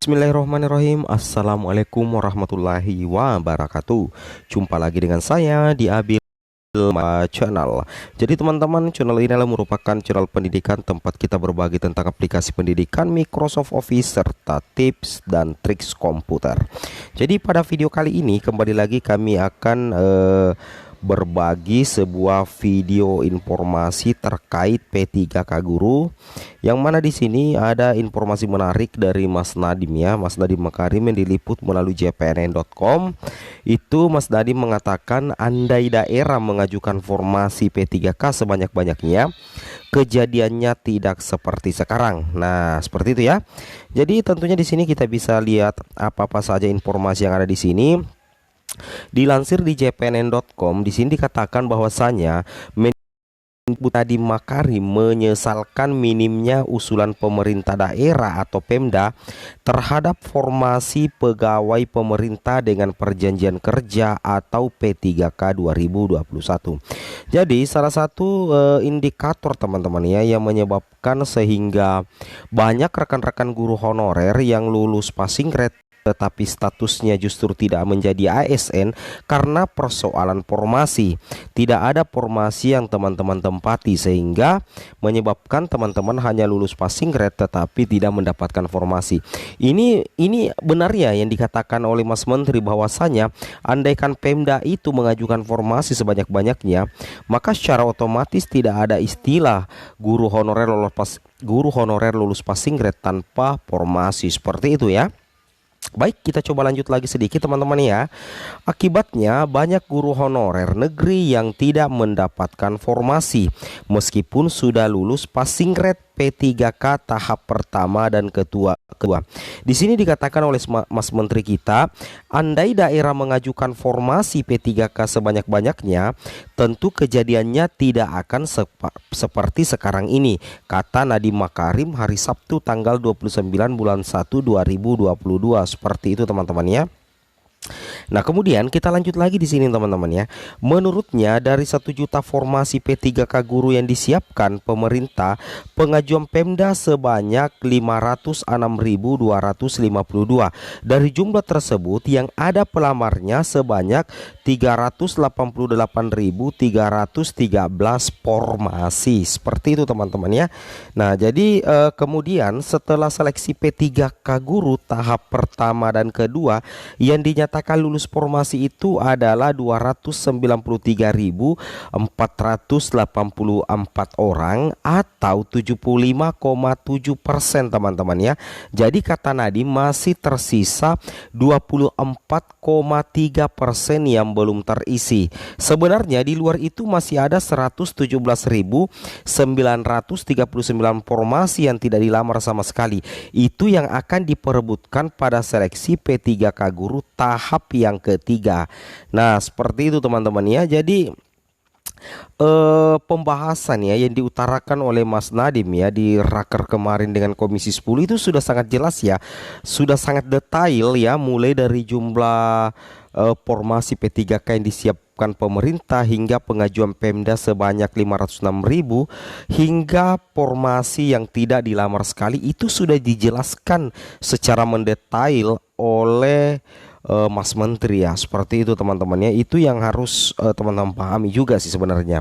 Bismillahirrahmanirrahim. Assalamualaikum warahmatullahi wabarakatuh. Jumpa lagi dengan saya di Abil Channel. Jadi teman-teman, channel ini adalah merupakan channel pendidikan tempat kita berbagi tentang aplikasi pendidikan Microsoft Office serta tips dan triks komputer. Jadi pada video kali ini kembali lagi kami akan berbagi sebuah video informasi terkait P3K Guru, yang mana di sini ada informasi menarik dari Mas Nadim ya, Mas Nadim Makarim yang diliput melalui jpnn.com. Itu Mas Nadim mengatakan andai daerah mengajukan formasi P3K sebanyak-banyaknya, kejadiannya tidak seperti sekarang. Nah, seperti itu ya. Jadi tentunya di sini kita bisa lihat apa-apa saja informasi yang ada di sini. Dilansir di jpnn.com, di sini dikatakan bahwasanya Menhub Nadiem Makarim menyesalkan minimnya usulan pemerintah daerah atau Pemda terhadap formasi pegawai pemerintah dengan perjanjian kerja atau P3K 2021. Jadi salah satu indikator teman-teman ya yang menyebabkan sehingga banyak rekan-rekan guru honorer yang lulus passing grade tetapi statusnya justru tidak menjadi ASN karena persoalan formasi. Tidak ada formasi yang teman-teman tempati sehingga menyebabkan teman-teman hanya lulus passing grade tetapi tidak mendapatkan formasi. Ini benar ya yang dikatakan oleh Mas Menteri bahwasanya andaikan Pemda itu mengajukan formasi sebanyak-banyaknya, maka secara otomatis tidak ada istilah guru honorer lulus passing grade tanpa formasi, seperti itu ya. Baik, kita coba lanjut lagi sedikit teman-teman ya. Akibatnya banyak guru honorer negeri yang tidak mendapatkan formasi meskipun sudah lulus passing grade P3K tahap pertama dan kedua. Di sini dikatakan oleh Mas Menteri kita, andai daerah mengajukan formasi P3K sebanyak-banyaknya, tentu kejadiannya tidak akan seperti sekarang ini, kata Nadiem Makarim hari Sabtu tanggal 29 bulan 1 2022. Seperti itu teman-teman ya. Nah, kemudian kita lanjut lagi di sini teman-teman ya. Menurutnya dari 1 juta formasi P3K guru yang disiapkan pemerintah, pengajuan Pemda sebanyak 506.252. Dari jumlah tersebut yang ada pelamarnya sebanyak 388.313 formasi. Seperti itu teman-teman ya. Nah, jadi kemudian setelah seleksi P3K guru tahap pertama dan kedua yang dinyatakan lulus formasi itu adalah 293.484 orang atau 75,7% teman-teman ya. Jadi kata Nadiem masih tersisa 24,3% yang belum terisi. Sebenarnya di luar itu masih ada 117.939 formasi yang tidak dilamar sama sekali. Itu yang akan diperebutkan pada seleksi P3K guru tahap yang ketiga. Nah, seperti itu teman-teman ya. Jadi pembahasan ya yang diutarakan oleh Mas Nadim ya di raker kemarin dengan Komisi 10 itu sudah sangat jelas ya, sudah sangat detail ya, mulai dari jumlah formasi P3K yang disiapkan pemerintah hingga pengajuan Pemda sebanyak 506.000 hingga formasi yang tidak dilamar sekali, itu sudah dijelaskan secara mendetail oleh Mas Menteri ya. Seperti itu teman-teman ya. Itu yang harus teman-teman pahami juga sih sebenarnya.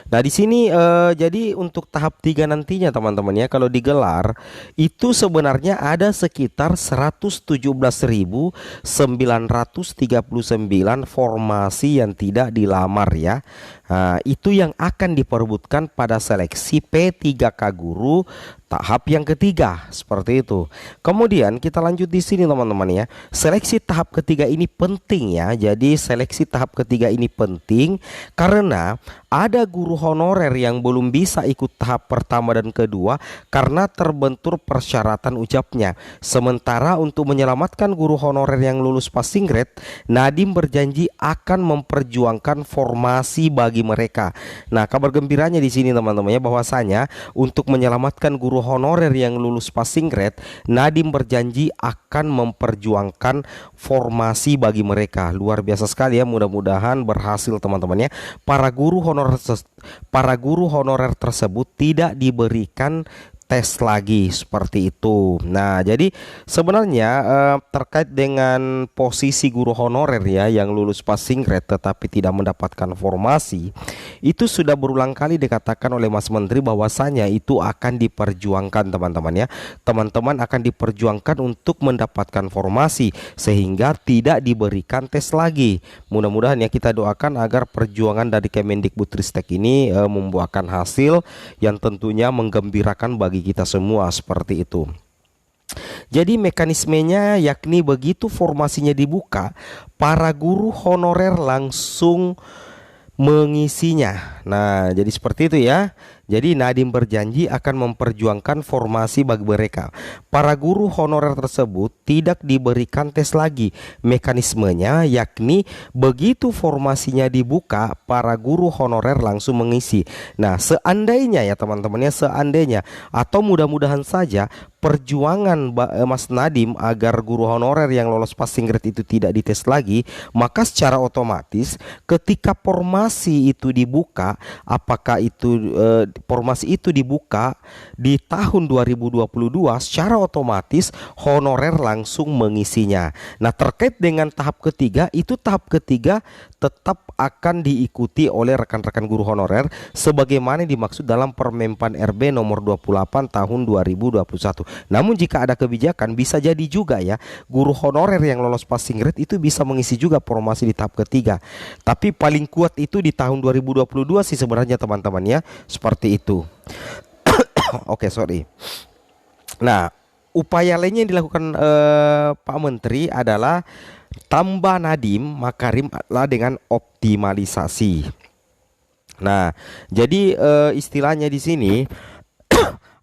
Nah, di sini jadi untuk tahap 3 nantinya teman-teman ya, kalau digelar itu sebenarnya ada sekitar 117.939 formasi yang tidak dilamar ya. Nah, itu yang akan diperebutkan pada seleksi P3K guru tahap yang ketiga, seperti itu. Kemudian kita lanjut di sini teman-teman ya. Seleksi tahap ketiga ini penting ya. Jadi seleksi tahap ketiga ini penting karena ada guru honorer yang belum bisa ikut tahap pertama dan kedua karena terbentur persyaratan ucapnya. Sementara untuk menyelamatkan guru honorer yang lulus passing grade, Nadiem berjanji akan memperjuangkan formasi bagi mereka. Nah, kabar gembiranya di sini teman-teman ya, bahwasanya untuk menyelamatkan guru honorer yang lulus passing grade, Nadiem berjanji akan memperjuangkan formasi bagi mereka. Luar biasa sekali ya, mudah-mudahan berhasil teman-teman ya. Para guru honorer tersebut tidak diberikan tes lagi seperti itu. Nah, jadi sebenarnya terkait dengan posisi guru honorer ya yang lulus passing grade tetapi tidak mendapatkan formasi, itu sudah berulang kali dikatakan oleh Mas Menteri bahwasanya itu akan diperjuangkan teman-teman ya. Teman-teman akan diperjuangkan untuk mendapatkan formasi sehingga tidak diberikan tes lagi. Mudah-mudahan ya, kita doakan agar perjuangan dari Kemendikbudristek ini membuahkan hasil yang tentunya menggembirakan bagi kita semua seperti itu. Jadi mekanismenya yakni begitu formasinya dibuka, para guru honorer langsung mengisinya. Nah, jadi seperti itu ya. Jadi Nadiem berjanji akan memperjuangkan formasi bagi mereka. Para guru honorer tersebut tidak diberikan tes lagi. Mekanismenya yakni begitu formasinya dibuka, para guru honorer langsung mengisi. Nah, seandainya ya teman-teman ya, seandainya atau mudah-mudahan saja perjuangan Mas Nadiem agar guru honorer yang lolos passing grade itu tidak dites lagi, maka secara otomatis ketika formasi itu dibuka, apakah itu formasi itu dibuka di tahun 2022, secara otomatis honorer langsung mengisinya. Nah, terkait dengan tahap ketiga, itu tahap ketiga tetap akan diikuti oleh rekan-rekan guru honorer sebagaimana dimaksud dalam Permenpan RB nomor 28 tahun 2021. Namun jika ada kebijakan, bisa jadi juga ya guru honorer yang lolos passing grade itu bisa mengisi juga formasi di tahap ketiga. Tapi paling kuat itu di tahun 2022 sih sebenarnya teman-teman ya, seperti itu. Oke, sorry. Nah, upaya lainnya yang dilakukan Pak Menteri adalah tambah Nadiem Makarim adalah dengan optimalisasi. Nah, jadi istilahnya di sini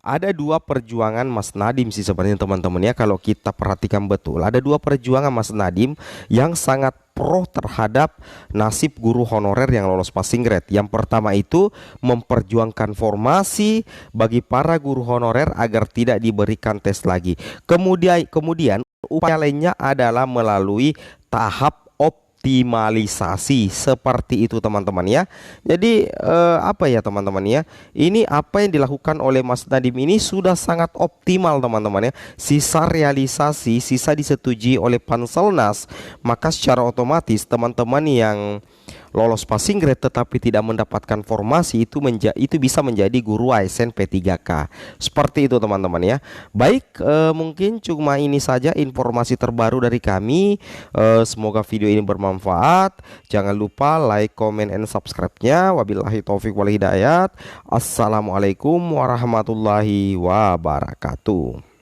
ada dua perjuangan Mas Nadiem sih sebenarnya teman-teman ya. Kalau kita perhatikan betul, ada dua perjuangan Mas Nadiem yang sangat pro terhadap nasib guru honorer yang lolos passing grade. Yang pertama itu memperjuangkan formasi bagi para guru honorer agar tidak diberikan tes lagi. Kemudian upaya lainnya adalah melalui tahap optimalisasi seperti itu teman-teman ya. Jadi apa ya teman-teman ya, ini apa yang dilakukan oleh Mas Nadiem ini sudah sangat optimal teman-teman ya. Sisa realisasi, sisa disetujui oleh Panselnas, maka secara otomatis teman-teman yang lolos passing grade tetapi tidak mendapatkan formasi itu bisa menjadi guru ASN P3K. Seperti itu teman-teman ya. Baik, mungkin cuma ini saja informasi terbaru dari kami. Semoga video ini bermanfaat. Jangan lupa like, comment, and subscribe-nya. Wabillahi taufik wal hidayat. Assalamualaikum warahmatullahi wabarakatuh.